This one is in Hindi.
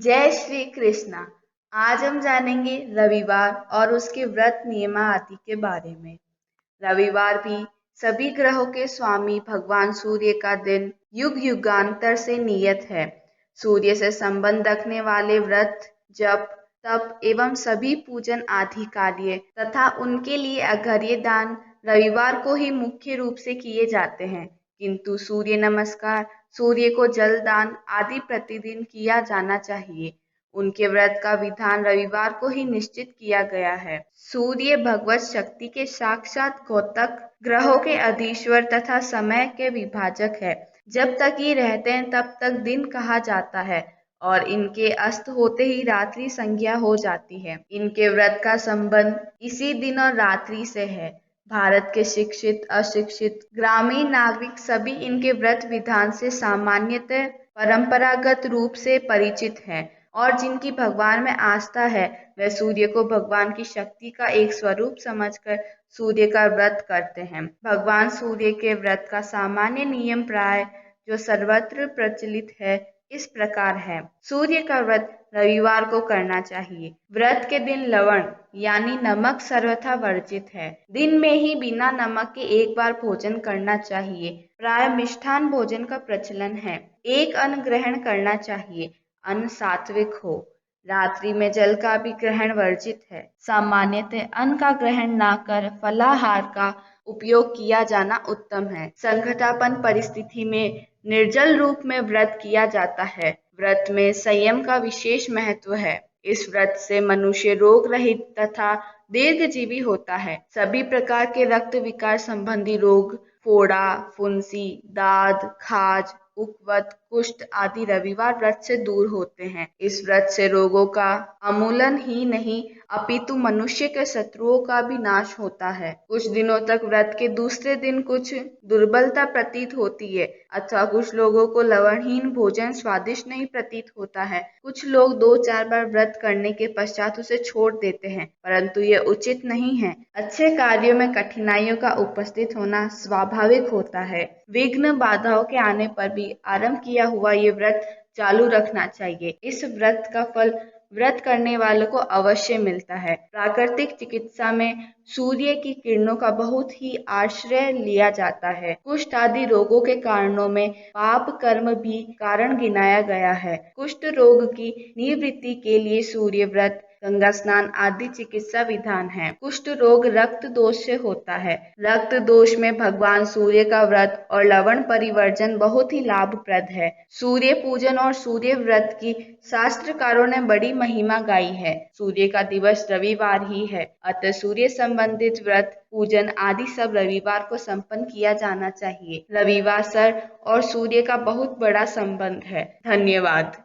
जय श्री कृष्णा। आज हम जानेंगे रविवार और उसके व्रत नियमा आदि के बारे में। रविवार भी सभी ग्रहों के स्वामी भगवान सूर्य का दिन युग युगांतर से नियत है। सूर्य से संबंध रखने वाले व्रत, जप, तप एवं सभी पूजन आदि कार्य तथा उनके लिए अर्घ्य दान रविवार को ही मुख्य रूप से किए जाते हैं। किंतु सूर्य नमस्कार, सूर्य को जल दान आदि प्रतिदिन किया जाना चाहिए। उनके व्रत का विधान रविवार को ही निश्चित किया गया है। सूर्य भगवत शक्ति के साक्षात द्योतक, ग्रहों के अधीश्वर तथा समय के विभाजक है। जब तक ये रहते हैं तब तक दिन कहा जाता है और इनके अस्त होते ही रात्रि संज्ञा हो जाती है। इनके व्रत का संबंध इसी दिन और रात्रि से है। भारत के शिक्षित, अशिक्षित, ग्रामीण नागरिक सभी इनके व्रत विधान से सामान्यतः परंपरागत रूप से परिचित हैं और जिनकी भगवान में आस्था है वह सूर्य को भगवान की शक्ति का एक स्वरूप समझकर सूर्य का व्रत करते हैं। भगवान सूर्य के व्रत का सामान्य नियम प्राय जो सर्वत्र प्रचलित है इस प्रकार है। सूर्य का व्रत रविवार को करना चाहिए। व्रत के दिन लवण यानी नमक सर्वथा वर्जित है। दिन में ही बिना नमक के एक बार भोजन करना चाहिए। प्राय मिष्ठान भोजन का प्रचलन है। एक अन्न ग्रहण करना चाहिए। अन्न सात्विक हो। रात्रि में जल का भी ग्रहण वर्जित है। सामान्यतः अन्न का ग्रहण न कर फलाहार का उपयोग किया जाना उत्तम है। संकटापन्न परिस्थिति में निर्जल रूप में व्रत किया जाता है। व्रत में संयम का विशेष महत्व है। इस व्रत से मनुष्य रोग रहित तथा दीर्घजीवी होता है। सभी प्रकार के रक्त विकार संबंधी रोग, फोड़ा, फुंसी, दाद, खाज, उकवत, कुष्ठ आदि रविवार व्रत से दूर होते हैं। इस व्रत से रोगों का उन्मूलन ही नहीं अपितु मनुष्य के शत्रुओं का भी नाश होता है। कुछ दिनों तक व्रत के दूसरे दिन कुछ दुर्बलता प्रतीत होती है अथवा कुछ लोगों को लवणहीन भोजन स्वादिष्ट नहीं प्रतीत होता है। कुछ लोग 2-4 बार व्रत करने के पश्चात उसे छोड़ देते हैं, परंतु यह उचित नहीं है। अच्छे कार्यों में कठिनाइयों का उपस्थित होना स्वाभाविक होता है। विघ्न बाधाओं के आने पर भी आरंभ किया हुआ ये व्रत चालू रखना चाहिए। इस व्रत का फल व्रत करने वालों को अवश्य मिलता है। प्राकृतिक चिकित्सा में सूर्य की किरणों का बहुत ही आश्रय लिया जाता है। कुष्ठ आदि रोगों के कारणों में पाप कर्म भी कारण गिनाया गया है। कुष्ठ रोग की निवृत्ति के लिए सूर्य व्रत, गंगा स्नान आदि चिकित्सा विधान है। कुष्ठ रोग रक्त दोष से होता है। रक्त दोष में भगवान सूर्य का व्रत और लवण परिवर्जन बहुत ही लाभप्रद है। सूर्य पूजन और सूर्य व्रत की शास्त्रकारों ने बड़ी महिमा गाई है। सूर्य का दिवस रविवार ही है, अतः सूर्य संबंधित व्रत, पूजन आदि सब रविवार को संपन्न किया जाना चाहिए। रविवार सर और सूर्य का बहुत बड़ा संबंध है। धन्यवाद।